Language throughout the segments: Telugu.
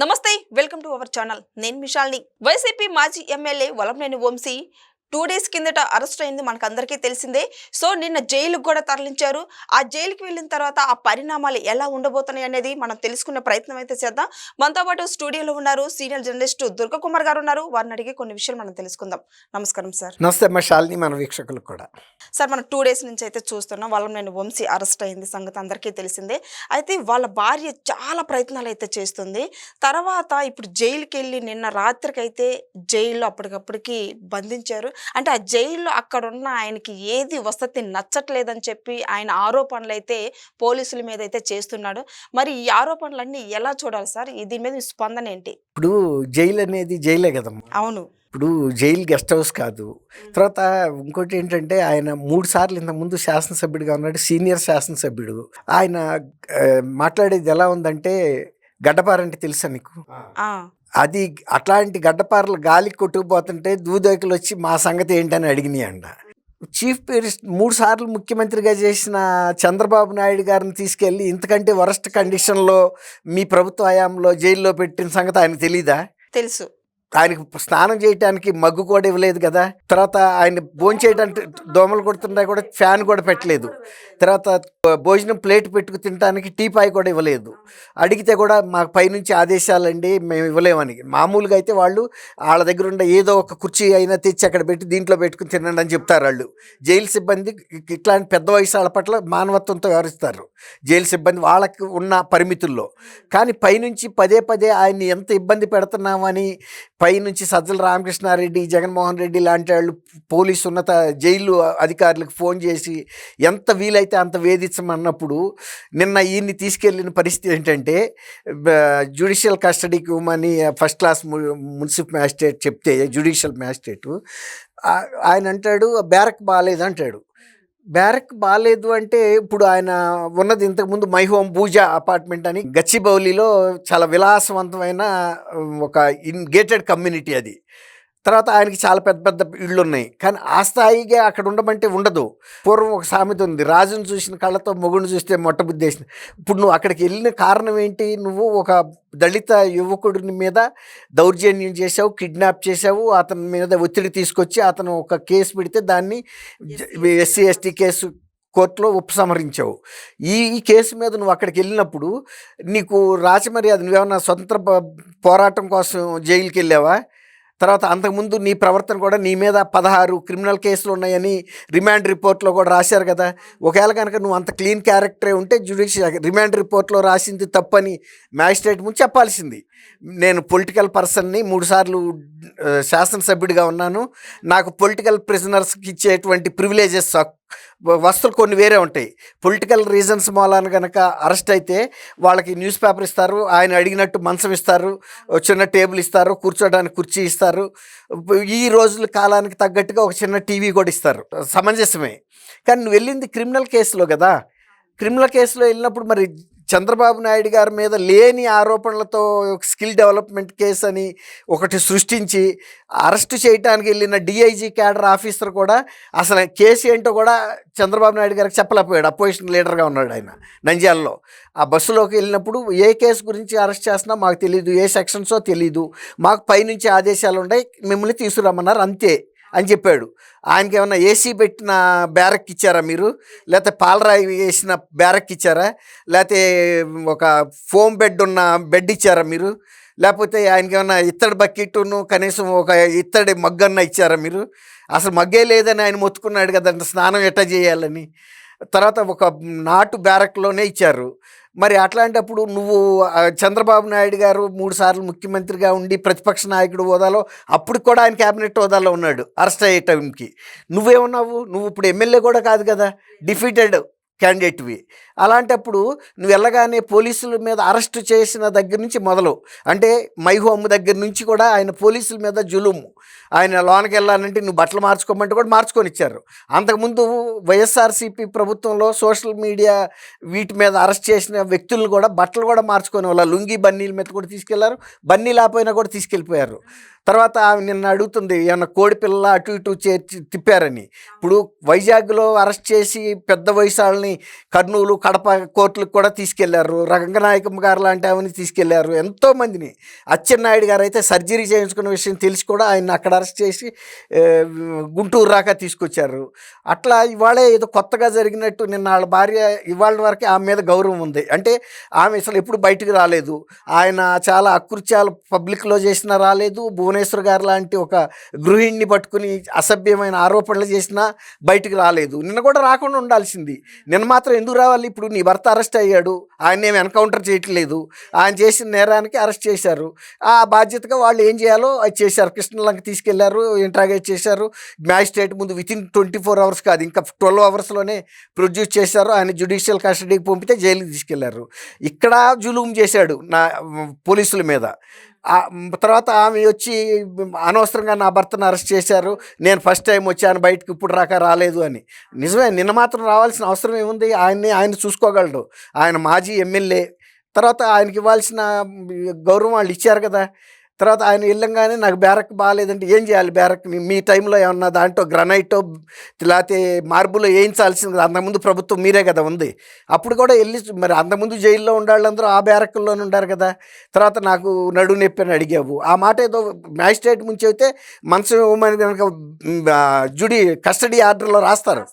నమస్తే వెల్కమ్ టు అవర్ ఛానల్ నేను మిషాల్ని వైసీపీ మాజీ ఎమ్మెల్యే వలంనేని వంశీ 2 డేస్ కిందట అరెస్ట్ అయింది మనకు అందరికీ తెలిసిందే. సో నిన్న జైలుకు కూడా తరలించారు. ఆ జైలుకి వెళ్ళిన తర్వాత ఆ పరిణామాలు ఎలా ఉండబోతున్నాయి అనేది మనం తెలుసుకునే ప్రయత్నం అయితే చేద్దాం. మనతో పాటు స్టూడియోలో ఉన్నారు సీనియర్ జర్నలిస్ట్ దుర్గకుమార్ గారు ఉన్నారు. వారిని అడిగి కొన్ని విషయాలు మనం తెలుసుకుందాం. నమస్కారం సార్. నమస్తే మిషాల్ని, మన వీక్షకులకు కూడా. సార్ మనం 2 డేస్ నుంచి అయితే చూస్తున్నాం వలంనేని వంశీ అరెస్ట్ అయింది సంగతి అందరికీ తెలిసిందే. అయితే వాళ్ళ భార్య చాలా ప్రయత్నాలు అయితే చేస్తుంది. తర్వాత ఇప్పుడు జైలుకి వెళ్ళి నిన్న రాత్రికైతే జైల్లో అప్పటికప్పటికి బంధించారు. అంటే ఆ జైల్లో అక్కడున్న ఆయనకి ఏది వసతి నచ్చట్లేదని చెప్పి ఆయన ఆరోపణలు అయితే పోలీసుల మీద అయితే చేస్తున్నాడు. మరి ఈ ఆరోపణలన్నీ ఎలా చూడాలి సార్? దీని మీద మీ స్పందన ఏంటి? ఇప్పుడు జైలు అనేది జైలే కదమ్మా. అవును. ఇప్పుడు జైలు గెస్ట్ హౌస్ కాదు. తర్వాత ఇంకోటి ఏంటంటే, ఆయన 3 సార్లు ఇంతకుముందు శాసనసభ్యుడిగా ఉన్నాడు, సీనియర్ శాసనసభ్యుడు. ఆయన మాట్లాడేది ఎలా ఉందంటే, గడ్డపారంటే తెలుసా నీకు? అది అట్లాంటి గడ్డపారలు గాలికి కొట్టుకుపోతుంటే దూదేకులు వచ్చి మా సంగతి ఏంటని అడిగినాయి అంట. చీఫ్ మినిస్టర్ 3 సార్లు ముఖ్యమంత్రిగా చేసిన చంద్రబాబు నాయుడు గారిని తీసుకెళ్ళి ఇంతకంటే వరస్ట్ కండిషన్లో మీ ప్రభుత్వ హయాంలో జైల్లో పెట్టిన సంగతి ఆయనకు తెలీదా? తెలుసు. ఆయనకు స్నానం చేయడానికి మగ్గు కూడా ఇవ్వలేదు కదా. తర్వాత ఆయన భోజనం చేయడానికి దోమలు కొడుతున్నా కూడా ఫ్యాన్ కూడా పెట్టలేదు. తర్వాత భోజనం ప్లేట్ పెట్టుకు తినడానికి టీపాయ్ కూడా ఇవ్వలేదు. అడిగితే కూడా మాకు పైనుంచి ఆదేశాలండి, మేము ఇవ్వలేమని. మామూలుగా అయితే వాళ్ళు వాళ్ళ దగ్గర ఉన్న ఏదో ఒక కుర్చీ అయినా తెచ్చి అక్కడ పెట్టి దీంట్లో పెట్టుకుని తినండి అని చెప్తారు వాళ్ళు. జైలు సిబ్బంది ఇట్లాంటి పెద్ద వయసు వాళ్ళ పట్ల మానవత్వంతో వ్యవహరిస్తారు జైలు సిబ్బంది వాళ్ళకి ఉన్న పరిమితుల్లో. కానీ పైనుంచి పదే పదే ఆయన్ని ఎంత ఇబ్బంది పెడుతున్నామని పైనుంచి సజ్జల రామకృష్ణారెడ్డి, జగన్మోహన్ రెడ్డి లాంటి వాళ్ళు పోలీసు ఉన్నత జైలు అధికారులకు ఫోన్ చేసి ఎంత వీలైతే అంత వేధించమన్నప్పుడు నిన్న ఈయన్ని తీసుకెళ్ళిన పరిస్థితి ఏంటంటే, జ్యుడిషియల్ కస్టడీకి ఇవ్వమని ఫస్ట్ క్లాస్ మున్సిపల్ మ్యాజిస్ట్రేట్ చెప్తే, జ్యుడిషియల్ మ్యాజిస్ట్రేటు ఆయన అంటాడు బ్యారక్ బాగాలేదు అంటాడు. బ్యారక్ బాగాలేదు అంటే ఇప్పుడు ఆయన ఉన్నది ఇంతకుముందు మై హోమ్ పూజా అపార్ట్మెంట్ అని గచ్చిబౌలిలో చాలా విలాసవంతమైన ఒక గేటెడ్ కమ్యూనిటీ అది. తర్వాత ఆయనకి చాలా పెద్ద పెద్ద ఇళ్ళు ఉన్నాయి. కానీ ఆ స్థాయిగా అక్కడ ఉండమంటే ఉండదు. పూర్వం ఒక సామెత ఉంది, రాజును చూసిన కళ్ళతో మొగుడిని చూస్తే మొట్టబుద్ధి వేసింది. ఇప్పుడు నువ్వు అక్కడికి వెళ్ళిన కారణం ఏంటి? నువ్వు ఒక దళిత యువకుడిని మీద దౌర్జన్యం చేసావు, కిడ్నాప్ చేసావు, అతని మీద ఒత్తిడి తీసుకొచ్చి అతను ఒక కేసు పెడితే దాన్ని ఎస్సీ ఎస్టీ కేసు కోర్టులో ఉపసంహరించావు. ఈ కేసు మీద నువ్వు అక్కడికి వెళ్ళినప్పుడు నీకు రాచమర్యాద, నువ్వేమన్నా స్వతంత్ర పోరాటం కోసం జైలుకి వెళ్ళావా? తర్వాత అంతకుముందు నీ ప్రవర్తన కూడా నీ మీద 16 క్రిమినల్ కేసులు ఉన్నాయని రిమాండ్ రిపోర్ట్లో కూడా రాశారు కదా. ఒకవేళ కనుక నువ్వు అంత క్లీన్ క్యారెక్టరే ఉంటే జ్యుడిషియల్ రిమాండ్ రిపోర్ట్లో రాసింది తప్పని మ్యాజిస్ట్రేట్ ముందు చెప్పాల్సింది. నేను పొలిటికల్ పర్సన్ని, 3 సార్లు శాసనసభ్యుడిగా ఉన్నాను, నాకు పొలిటికల్ ప్రిజనర్స్కి ఇచ్చేటువంటి ప్రివిలేజెస్ వస్తువులు కొన్ని వేరే ఉంటాయి. పొలిటికల్ రీజన్స్ మూలాన కనుక అరెస్ట్ అయితే వాళ్ళకి న్యూస్ పేపర్ ఇస్తారు, ఆయన అడిగినట్టు మంచం ఇస్తారు, చిన్న టేబుల్ ఇస్తారు, కూర్చోడానికి కుర్చీ ఇస్తారు, ఈ రోజుల కాలానికి తగ్గట్టుగా ఒక చిన్న టీవీ కూడా ఇస్తారు, సమంజసమే. కానీ నువ్వు వెళ్ళింది క్రిమినల్ కేసులో కదా. క్రిమినల్ కేసులో వెళ్ళినప్పుడు మరి చంద్రబాబు నాయుడు గారి మీద లేని ఆరోపణలతో స్కిల్ డెవలప్మెంట్ కేసు అని ఒకటి సృష్టించి అరెస్ట్ చేయడానికి వెళ్ళిన డిఐజీ క్యాడర్ ఆఫీసర్ కూడా అసలు కేసు ఏంటో కూడా చంద్రబాబు నాయుడు గారికి చెప్పలేకపోయాడు. అపోజిషన్ లీడర్గా ఉన్నాడు ఆయన నంద్యాలలో. ఆ బస్సులోకి వెళ్ళినప్పుడు ఏ కేసు గురించి అరెస్ట్ చేస్తున్నా మాకు తెలీదు, ఏ సెక్షన్సో తెలీదు, మాకు పైనుంచి ఆదేశాలు ఉన్నాయి, మిమ్మల్ని తీసుకురమ్మన్నారు అంతే అని చెప్పాడు. ఆయనకి ఏమన్నా ఏసీ పెట్టిన బ్యారక్ ఇచ్చారా మీరు? లేకపోతే పాలరాయి వేసిన బ్యారక్ ఇచ్చారా? లేకపోతే ఒక ఫోమ్ బెడ్ ఉన్న బెడ్ ఇచ్చారా మీరు? లేకపోతే ఆయనకి ఏమన్నా ఇత్తడి బకెట్ను కనీసం ఒక ఇత్తడి మగ్గన్న ఇచ్చారా మీరు? అసలు మగ్గే లేదని ఆయన మొత్తుకున్నాడు కదా స్నానం ఎట్లా చేయాలని. తర్వాత ఒక నాటు బ్యారక్లోనే ఇచ్చారు. మరి అట్లాంటప్పుడు నువ్వు చంద్రబాబు నాయుడు గారు 3 సార్లు ముఖ్యమంత్రిగా ఉండి ప్రతిపక్ష నాయకుడు హోదాలో, అప్పుడు కూడా ఆయన క్యాబినెట్ హోదాలో ఉన్నాడు అరెస్ట్ అయ్యే టైంకి. నువ్వేమన్నావు? నువ్వు ఇప్పుడు ఎమ్మెల్యే కూడా కాదు కదా, డిఫీటెడ్ క్యాండిడేట్వి. అలాంటప్పుడు నువ్వు వెళ్ళగానే పోలీసుల మీద అరెస్టు చేసిన దగ్గర నుంచి మొదలు, అంటే మై హోమ్ దగ్గర నుంచి కూడా ఆయన పోలీసుల మీద జులుము. ఆయన లోనకి వెళ్ళాలంటే నువ్వు బట్టలు మార్చుకోమంటే కూడా మార్చుకొని ఇచ్చారు. అంతకుముందు వైఎస్ఆర్సీపీ ప్రభుత్వంలో సోషల్ మీడియా వీటి మీద అరెస్ట్ చేసిన వ్యక్తులను కూడా బట్టలు కూడా మార్చుకొని వాళ్ళ లుంగి బన్నీల మీద కూడా తీసుకెళ్లారు, బన్నీ లేకపోయినా కూడా తీసుకెళ్ళిపోయారు. తర్వాత ఆమె నిన్న అడుగుతుంది ఏమన్నా కోడి పిల్ల అటు ఇటు చేర్చి తిప్పారని. ఇప్పుడు వైజాగ్లో అరెస్ట్ చేసి పెద్ద వయసు వాళ్ళని కర్నూలు కడప కోర్టులకు కూడా తీసుకెళ్లారు. రంగనాయకమ్మ గారు లాంటి ఆమెని తీసుకెళ్లారు. ఎంతోమందిని. అచ్చెన్నాయుడు గారు అయితే సర్జరీ చేయించుకున్న విషయం తెలిసి కూడా ఆయన అక్కడ అరెస్ట్ చేసి గుంటూరు రాక తీసుకొచ్చారు. అట్లా ఇవాళే ఏదో కొత్తగా జరిగినట్టు నిన్న వాళ్ళ భార్య ఇవాళ వరకు ఆమె మీద గౌరవం ఉంది. అంటే ఆమె అసలు ఎప్పుడు బయటకు రాలేదు. ఆయన చాలా అకృత్యాలు పబ్లిక్లో చేసినా రాలేదు. భువనేశ్వర్ గారు లాంటి ఒక గృహిణిని పట్టుకుని అసభ్యమైన ఆరోపణలు చేసినా బయటకు రాలేదు. నిన్న కూడా రాకుండా ఉండాల్సింది. నిన్న మాత్రం ఎందుకు రావాలి? ఇప్పుడు నీ భర్త అరెస్ట్ అయ్యాడు, ఆయన ఏమి ఎన్కౌంటర్ చేయట్లేదు, ఆయన చేసిన నేరానికి అరెస్ట్ చేశారు. ఆ బాధ్యతగా వాళ్ళు ఏం చేయాలో అది చేశారు. కృష్ణలంక తీసుకెళ్లారు, ఇంట్రాగేట్ చేశారు. మ్యాజిస్ట్రేట్ ముందు వితిన్ 24 hours కాదు, ఇంకా 12 hours ప్రొడ్యూస్ చేశారు. ఆయన జ్యుడిషియల్ కస్టడీకి పంపితే జైలుకి తీసుకెళ్లారు. ఇక్కడ జులుం చేశాడు నా పోలీసుల మీద. తర్వాత ఆమె వచ్చి అనవసరంగా నా భర్తను అరెస్ట్ చేశారు, నేను ఫస్ట్ టైం వచ్చాను బయటకు, ఇప్పుడు రాలేదు అని. నిజమే, నిన్న మాత్రం రావాల్సిన అవసరం ఏముంది? ఆయన చూసుకోగలడు. ఆయన మాజీ ఎమ్మెల్యే. తర్వాత ఆయనకి ఇవ్వాల్సిన గౌరవం వాళ్ళు ఇచ్చారు కదా. తర్వాత ఆయన వెళ్ళంగానే నాకు బ్యారక్ బాగాలేదంటే ఏం చేయాలి? బ్యారక్ని మీ టైంలో ఏమన్నా దాంట్లో గ్రనైటో లేకపోతే మార్బులో వేయించాల్సింది అంతకుముందు ప్రభుత్వం మీరే కదా ఉంది. అప్పుడు కూడా వెళ్ళి మరి అంతకుముందు జైల్లో ఉండాళ్ళందరూ ఆ బ్యారక్లోనే ఉండారు కదా. తర్వాత నాకు నడుము నొప్పి అని అడిగావు. ఆ మాట ఏదో మ్యాజిస్ట్రేట్ ముంచి అయితే మంచం ఇవ్వమని కనుక కస్టడీ ఆర్డర్లో రాస్తారు.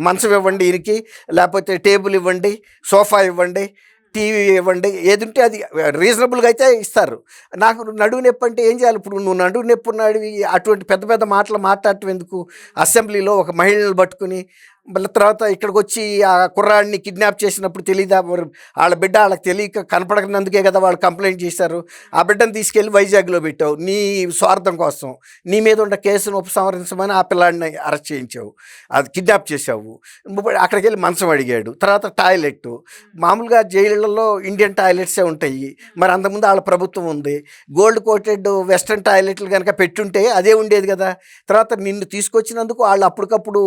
మంచం ఇవ్వండి ఈయనకి, లేకపోతే టేబుల్ ఇవ్వండి, సోఫా ఇవ్వండి, టీవీ ఇవ్వండి, ఏది ఉంటే అది రీజనబుల్గా అయితే ఇస్తారు. నాకు నడువు నొప్పి అంటే ఏం చేయాలి? ఇప్పుడు నువ్వు నడువు నొప్పి ఉన్నాడు, అటువంటి పెద్ద పెద్ద మాటలు మాట్లాడటం ఎందుకు? అసెంబ్లీలో ఒక మహిళను పట్టుకుని మళ్ళీ తర్వాత ఇక్కడికి వచ్చి ఆ కుర్రాడిని కిడ్నాప్ చేసినప్పుడు తెలీదా? వాళ్ళ బిడ్డ వాళ్ళకి తెలియక కనపడకనందుకే కదా వాళ్ళు కంప్లైంట్ చేశారు. ఆ బిడ్డను తీసుకెళ్ళి వైజాగ్లో పెట్టావు నీ స్వార్థం కోసం. నీ మీద ఉన్న కేసును ఉపసంహరించమని ఆ పిల్లాడిని అరెస్ట్ చేయించావు, అది కిడ్నాప్ చేసావు. అక్కడికి వెళ్ళి మంచం అడిగాడు. తర్వాత టాయిలెట్, మామూలుగా జైళ్ళల్లో ఇండియన్ టాయిలెట్సే ఉంటాయి. మరి అంతకుముందు వాళ్ళ ప్రభుత్వం ఉంది. గోల్డ్ కోటెడ్ వెస్ట్రన్ టాయిలెట్లు కనుక పెట్టుంటే అదే ఉండేది కదా. తర్వాత నిన్ను తీసుకొచ్చినందుకు వాళ్ళు అప్పటికప్పుడు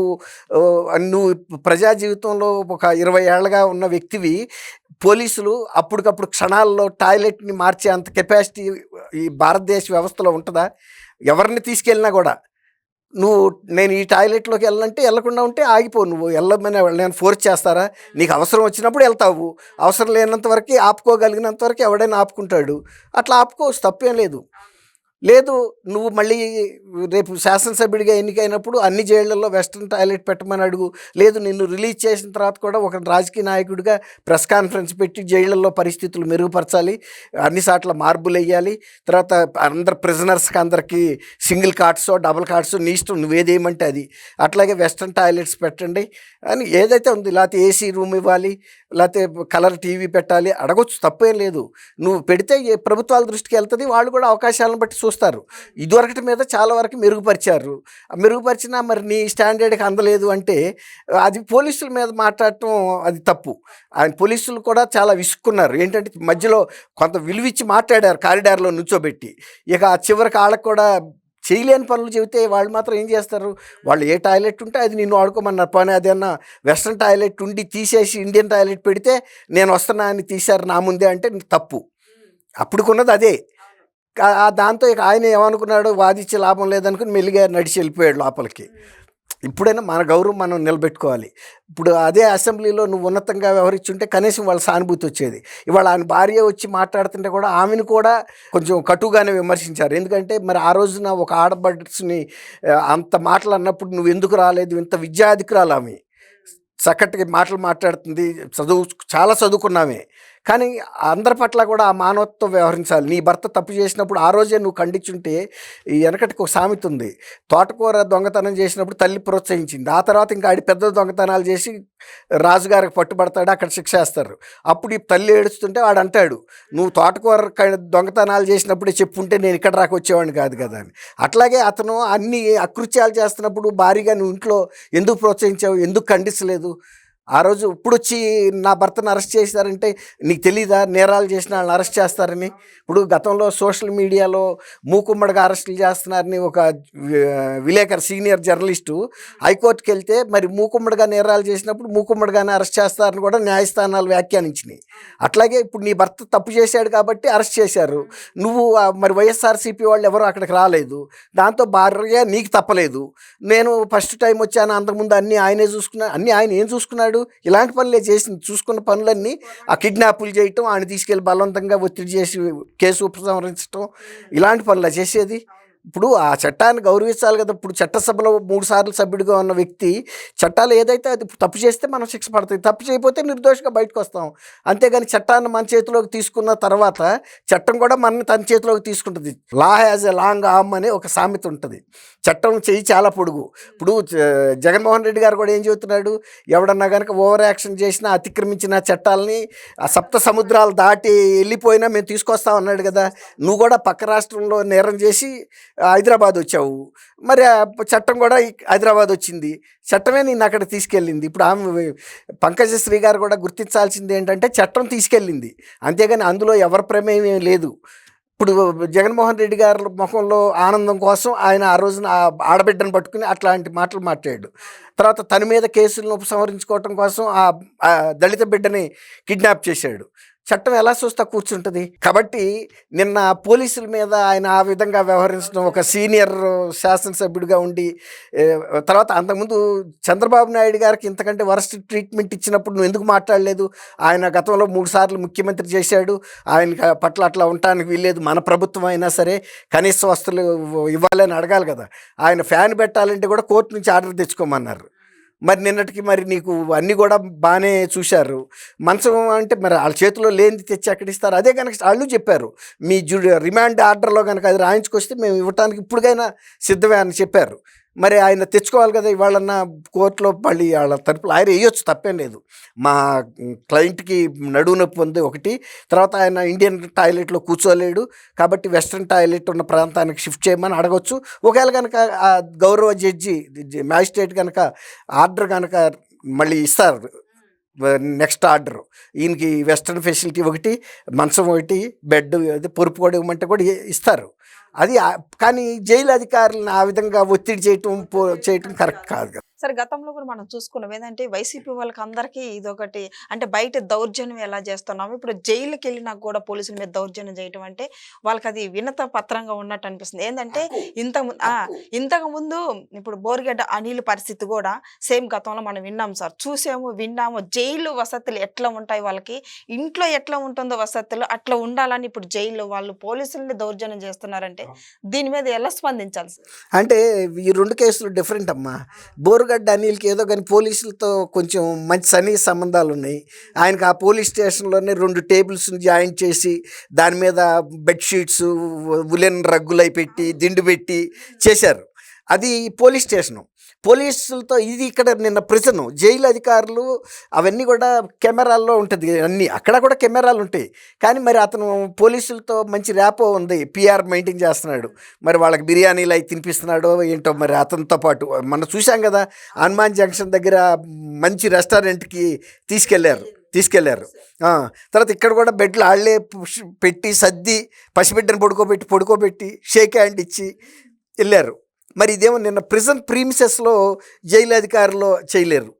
నువ్వు ప్రజా జీవితంలో ఒక 20 ఏళ్ళగా ఉన్న వ్యక్తివి, పోలీసులు అప్పటికప్పుడు క్షణాల్లో టాయిలెట్ని మార్చే అంత కెపాసిటీ ఈ భారతదేశ వ్యవస్థలో ఉంటుందా? ఎవరిని తీసుకెళ్ళినా కూడా నేను ఈ టాయిలెట్లోకి వెళ్ళాలంటే వెళ్ళకుండా ఉంటే ఆగిపో. నువ్వు వెళ్ళమని నేను ఫోర్స్ చేస్తారా? నీకు అవసరం వచ్చినప్పుడు వెళ్తావు, అవసరం లేనంత వరకు ఆపుకోగలిగినంత వరకు ఎవడైనా ఆపుకుంటాడు. అట్లా ఆపుకోవచ్చు, తప్పేం లేదు. లేదు నువ్వు మళ్ళీ రేపు శాసనసభ్యుడిగా ఎన్నికైనప్పుడు అన్ని జైళ్లలో వెస్ట్రన్ టాయిలెట్ పెట్టమని అడుగు. లేదు నిన్ను రిలీజ్ చేసిన తర్వాత కూడా ఒక రాజకీయ నాయకుడిగా ప్రెస్ కాన్ఫరెన్స్ పెట్టి జైళ్లలో పరిస్థితులు మెరుగుపరచాలి, అన్ని సార్లు మార్బులు వేయాలి, తర్వాత అందరు ప్రిజనర్స్కి అందరికీ సింగిల్ కార్డ్సో డబుల్ కార్డ్సో నీ ఇష్టం, నువ్వేదేమంటే అది. అట్లాగే వెస్ట్రన్ టాయిలెట్స్ పెట్టండి అని ఏదైతే ఉంది. లేకపోతే ఏసీ రూమ్ ఇవ్వాలి, లేకపోతే కలర్ టీవీ పెట్టాలి, అడగొచ్చు, తప్పేం లేదు. నువ్వు పెడితే ప్రభుత్వాల దృష్టికి వెళ్తుంది, వాళ్ళు కూడా అవకాశాలను బట్టి చూస్తారు. ఇదివరకటి మీద చాలా వరకు మెరుగుపరిచారు. మెరుగుపరిచినా మరి నీ స్టాండర్డ్కి అందలేదు అంటే అది పోలీసుల మీద మాట్లాడటం అది తప్పు. ఆయన పోలీసులు కూడా చాలా విసుక్కున్నారు. ఏంటంటే మధ్యలో కొంత విలువిచ్చి మాట్లాడారు కారిడార్లో నుంచోబెట్టి. ఇక చివరికి వాళ్ళకు కూడా చేయలేని పనులు చెబితే వాళ్ళు మాత్రం ఏం చేస్తారు? వాళ్ళు ఏ టాయిలెట్ ఉంటే అది నిన్ను వాడుకోమన్నారు. పని అదేమన్నా వెస్ట్రన్ టాయిలెట్ ఉండి తీసేసి ఇండియన్ టాయిలెట్ పెడితే నేను వస్తున్నా అని తీశారు నా ముందే అంటే తప్పు. అప్పుడుకున్నది అదే. దాంతో ఇక ఆయన ఏమనుకున్నాడు, వాదించే లాభం లేదనుకుని మెల్లిగా నడిచి వెళ్ళిపోయాడు లోపలికి. ఇప్పుడైనా మన గౌరవం మనం నిలబెట్టుకోవాలి. ఇప్పుడు అదే అసెంబ్లీలో నువ్వు ఉన్నతంగా వ్యవహరించుంటే కనీసం వాళ్ళ సానుభూతి వచ్చేది. ఇవాళ ఆయన భార్య వచ్చి మాట్లాడుతుంటే కూడా ఆమెను కూడా కొంచెం కటుగానే విమర్శించారు. ఎందుకంటే మరి ఆ రోజున ఒక ఆడబడ్స్ని అంత మాటలు అన్నప్పుడు నువ్వు ఎందుకు రాలేదు? ఇంత విద్యాధికురాలు ఆమె, చక్కటి మాటలు మాట్లాడుతుంది, చాలా చదువుకున్నామే. కానీ అందరి పట్ల కూడా ఆ మానవత్వం వ్యవహరించాలి. నీ భర్త తప్పు చేసినప్పుడు ఆ రోజే నువ్వు ఖండించుంటే, ఈ వెనకటికి ఒక సామెత ఉంది, తోటకూర దొంగతనం చేసినప్పుడు తల్లి ప్రోత్సహించింది, ఆ తర్వాత ఇంకా ఆడి పెద్ద దొంగతనాలు చేసి రాజుగారికి పట్టుబడతాడు, అక్కడ శిక్ష వేస్తారు. అప్పుడు ఈ తల్లి ఏడుస్తుంటే వాడు అంటాడు, నువ్వు తోటకూర దొంగతనాలు చేసినప్పుడే చెప్పుంటే నేను ఇక్కడ వచ్చేవాడిని కాదు కదా అని. అట్లాగే అతను అన్ని అకృత్యాలు చేస్తున్నప్పుడు భారీగా నువ్వు ఇంట్లో ఎందుకు ప్రోత్సహించావు, ఎందుకు ఖండించలేదు? ఆ రోజు ఇప్పుడొచ్చి నా భర్తను అరెస్ట్ చేశారంటే నీకు తెలీదా నేరాలు చేసిన వాళ్ళని అరెస్ట్ చేస్తారని? ఇప్పుడు గతంలో సోషల్ మీడియాలో మూకుమ్మడిగా అరెస్టులు చేస్తున్నారని ఒక విలేకరు సీనియర్ జర్నలిస్టు హైకోర్టుకి వెళ్తే మరి మూకుమ్మడిగా నేరాలు చేసినప్పుడు మూకుమ్మడిగానే అరెస్ట్ చేస్తారని కూడా న్యాయస్థానాలు వ్యాఖ్యానించినాయి. అట్లాగే ఇప్పుడు నీ భర్త తప్పు చేశాడు కాబట్టి అరెస్ట్ చేశారు. నువ్వు మరి వైఎస్ఆర్సీపీ వాళ్ళు ఎవరు అక్కడికి రాలేదు. దాంతో భార్య నీకు తప్పలేదు. నేను ఫస్ట్ టైం వచ్చాను, అంతకుముందు అన్నీ ఆయనే చూసుకున్నా. అన్నీ ఆయన ఏం చూసుకున్నాడు? ఇలాంటి పనులే చేసింది. చూసుకున్న పనులన్నీ ఆ కిడ్నాపులు చేయటం, ఆయన తీసుకెళ్ళి బలవంతంగా ఒత్తిడి చేసి కేసు ఉపసంహరించడం, ఇలాంటి పనులు చేసేది. ఇప్పుడు ఆ చట్టాన్ని గౌరవించాలి కదా. ఇప్పుడు చట్టసభలో 3 సార్లు సభ్యుడిగా ఉన్న వ్యక్తి చట్టాలు ఏదైతే అది తప్పు చేస్తే మనం శిక్ష పడుతుంది, తప్పు చేయకపోతే నిర్దోషిగా బయటకు వస్తాం. అంతేగాని చట్టాన్ని మన చేతిలోకి తీసుకున్న తర్వాత చట్టం కూడా మనని తన చేతిలోకి తీసుకుంటుంది. లా హ్యాజ్ ఎ లాంగ్ ఆర్మ్ అనే ఒక సామెత ఉంటుంది. చట్టం చెయ్యి చాలా పొడుగు. ఇప్పుడు జగన్మోహన్ రెడ్డి గారు కూడా ఏం చెబుతున్నాడు, ఎవడన్నా కనుక ఓవర్ యాక్షన్ చేసినా అతిక్రమించిన చట్టాలని ఆ సప్త సముద్రాలు దాటి వెళ్ళిపోయినా మేము తీసుకొస్తాం అన్నాడు కదా. నువ్వు కూడా పక్క రాష్ట్రంలో నేరం చేసి హైదరాబాద్ వచ్చావు, మరి ఆ చట్టం కూడా హైదరాబాద్ వచ్చింది. చట్టమే నిన్ను అక్కడ తీసుకెళ్ళింది. ఇప్పుడు ఆమె పంకజశ్రీ గారు కూడా గుర్తించాల్సింది ఏంటంటే చట్టం తీసుకెళ్ళింది, అంతేగాని అందులో ఎవరి ప్రమేయం ఏం లేదు. ఇప్పుడు జగన్మోహన్ రెడ్డి గారి ముఖంలో ఆనందం కోసం ఆయన ఆ రోజున ఆ ఆడబిడ్డను పట్టుకుని అట్లాంటి మాటలు మాట్లాడాడు. తర్వాత తన మీద కేసులను ఉపసంహరించుకోవటం కోసం ఆ దళిత బిడ్డని కిడ్నాప్ చేశాడు. చట్టం ఎలా చూస్తా కూర్చుంటుంది? కాబట్టి నిన్న పోలీసుల మీద ఆయన ఆ విధంగా వ్యవహరించడం, ఒక సీనియర్ శాసనసభ్యుడిగా ఉండి తర్వాత అంతకుముందు చంద్రబాబు నాయుడు గారికి ఇంతకంటే వరస్ట్ ట్రీట్మెంట్ ఇచ్చినప్పుడు నువ్వు ఎందుకు మాట్లాడలేదు? ఆయన గతంలో 3 సార్లు ముఖ్యమంత్రి చేశాడు, ఆయన పట్ల అట్లా ఉండటానికి వీల్లేదు. మన ప్రభుత్వం అయినా సరే కనీస వస్తువులు ఇవ్వాలని అడగాలి కదా. ఆయన ఫ్యాన్ పెట్టాలంటే కూడా కోర్టు నుంచి ఆర్డర్ తెచ్చుకోమన్నారు. మరి నిన్నటికి మరి నీకు అన్నీ కూడా బాగానే చూశారు. మంచం అంటే మరి వాళ్ళ చేతిలో లేనిది తెచ్చి ఎక్కడ ఇస్తారు? అదే కనుక వాళ్ళు చెప్పారు, మీ రిమాండ్ ఆర్డర్లో కనుక అది రాయించుకొస్తే మేము ఇవ్వటానికి ఇప్పుడుకైనా సిద్ధమే అని చెప్పారు. మరి ఆయన తెచ్చుకోవాలి కదా. ఇవాళన్నా కోర్టులో మళ్ళీ వాళ్ళ తరపున ఆయన వేయొచ్చు, తప్పేం లేదు. మా క్లయింట్కి నడువు నొప్పి ఉంది ఒకటి, తర్వాత ఆయన ఇండియన్ టాయిలెట్లో కూర్చోలేడు కాబట్టి వెస్ట్రన్ టాయిలెట్ ఉన్న ప్రాంతానికి షిఫ్ట్ చేయమని అడగొచ్చు. ఒకవేళ కనుక ఆ గౌరవ జడ్జి మ్యాజిస్ట్రేట్ కనుక ఆర్డర్ కనుక మళ్ళీ ఇస్తారు, నెక్స్ట్ ఆర్డర్ ఈయనకి వెస్ట్రన్ ఫెసిలిటీ ఒకటి, మంచం ఒకటి, బెడ్ అది పొరుపు కూడా ఇవ్వమంటే కూడా ఇస్తారు. అది కానీ జైలు అధికారులను ఆ విధంగా ఒత్తిడి చేయటం కరెక్ట్ కాదు కదా. సరే, గతంలో కూడా మనం చూసుకున్నాం ఏంటంటే వైసీపీ వాళ్ళకి అందరికీ ఇదొకటి, అంటే బయట దౌర్జన్యం ఎలా చేస్తున్నాము, ఇప్పుడు జైలుకి వెళ్ళినాక కూడా పోలీసుల మీద దౌర్జన్యం చేయటం అంటే వాళ్ళకి అది వినత పత్రంగా ఉన్నట్టు అనిపిస్తుంది. ఏంటంటే ఇంతకు ముందు ఇప్పుడు బోర్గడ్డ అనిల్ పరిస్థితి కూడా సేమ్ గతంలో మనం విన్నాం సార్, చూసాము విన్నాము. జైలు వసతులు ఎట్లా ఉంటాయి వాళ్ళకి, ఇంట్లో ఎట్లా ఉంటుందో వసతులు అట్లా ఉండాలని ఇప్పుడు జైల్లో వాళ్ళు పోలీసుల్ని దౌర్జన్యం చేస్తున్నారంటే దీని మీద ఎలా స్పందించాలి సార్? అంటే ఈ 2 కేసులు డిఫరెంట్ అమ్మా. బోర్గడ్డ అనిల్కి ఏదో కానీ పోలీసులతో కొంచెం మంచి సన్నిహిత సంబంధాలు ఉన్నాయి. ఆయనకు ఆ పోలీస్ స్టేషన్లోనే 2 టేబుల్స్ని జాయింట్ చేసి దాని మీద బెడ్షీట్స్ ఉలెన్ రగ్గులై పెట్టి దిండు పెట్టి చేశారు. అది పోలీస్ స్టేషను. పోలీసులతో ఇది ఇక్కడ నిన్న ప్రిజను. జైలు అధికారులు అవన్నీ కూడా కెమెరాల్లో ఉంటుంది, అన్నీ అక్కడ కూడా కెమెరాలు ఉంటాయి. కానీ మరి అతను పోలీసులతో మంచి ర్యాపో ఉంది, పిఆర్ మెయింటైన్ చేస్తున్నాడు. మరి వాళ్ళకి బిర్యానీలు అవి తినిపిస్తున్నాడో ఏంటో మరి అతనితో పాటు. మనం చూసాం కదా హనుమాన్ జంక్షన్ దగ్గర మంచి రెస్టారెంట్కి తీసుకెళ్లారు. తర్వాత ఇక్కడ కూడా బెడ్లు ఆళ్లే పెట్టి సర్ది పసిబిడ్డను పడుకోబెట్టి షేక్ హ్యాండ్ ఇచ్చి వెళ్ళారు. మరి ఇదేమో నిన్న ప్రిజన్ ప్రీమిసెస్లో జైలు అధికారులు చేయలేరు.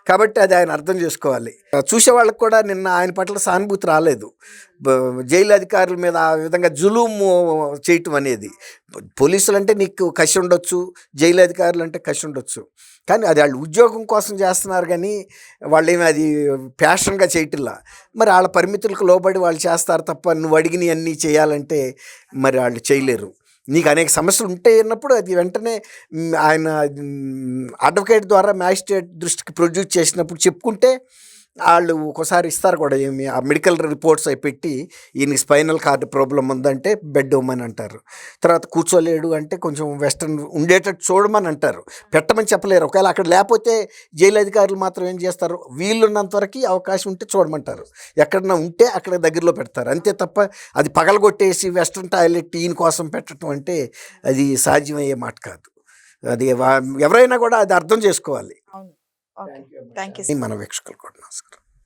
కాబట్టి అది ఆయన అర్థం చేసుకోవాలి. చూసే వాళ్ళకి కూడా నిన్న ఆయన పట్ల సానుభూతి రాలేదు. జైలు అధికారుల మీద ఆ విధంగా జులుము చేయటం అనేది. పోలీసులు అంటే నీకు కసి ఉండొచ్చు, జైలు అధికారులు అంటే కసి ఉండొచ్చు, కానీ అది వాళ్ళు ఉద్యోగం కోసం చేస్తున్నారు. కానీ వాళ్ళేమి అది ప్యాషన్గా చేయటంలా. మరి వాళ్ళ పరిమితులకు లోబడి వాళ్ళు చేస్తారు తప్ప నువ్వు అడిగినవి అన్నీ చేయాలంటే మరి వాళ్ళు చేయలేరు. నీకు అనేక సమస్యలు ఉంటాయి అన్నప్పుడు అది వెంటనే ఆయన అడ్వకేట్ ద్వారా మ్యాజిస్ట్రేట్ దృష్టికి ప్రొడ్యూస్ చేసినప్పుడు చెప్పుకుంటే వాళ్ళు ఒకసారి ఇస్తారు కూడా. ఏమి ఆ మెడికల్ రిపోర్ట్స్ అవి పెట్టి ఈయనకి స్పైనల్ కార్డ్ ప్రాబ్లం ఉందంటే బెడ్ ఇవ్వమని అంటారు. తర్వాత కూర్చోలేడు అంటే కొంచెం వెస్ట్రన్ ఉండేటట్టు చూడమని అంటారు, పెట్టమని చెప్పలేరు. ఒకవేళ అక్కడ లేకపోతే జైలు అధికారులు మాత్రం ఏం చేస్తారు, వీళ్ళున్నంత వరకు అవకాశం ఉంటే చూడమంటారు. ఎక్కడన్నా ఉంటే అక్కడ దగ్గరలో పెడతారు, అంతే తప్ప అది పగలగొట్టేసి వెస్ట్రన్ టాయిలెట్ ఈయన కోసం పెట్టడం అంటే అది సాధ్యమయ్యే మాట కాదు. అది ఎవరైనా కూడా అది అర్థం చేసుకోవాలి. ఓకే. Thank you. మన వీక్షకులు కూడా నమస్కారం.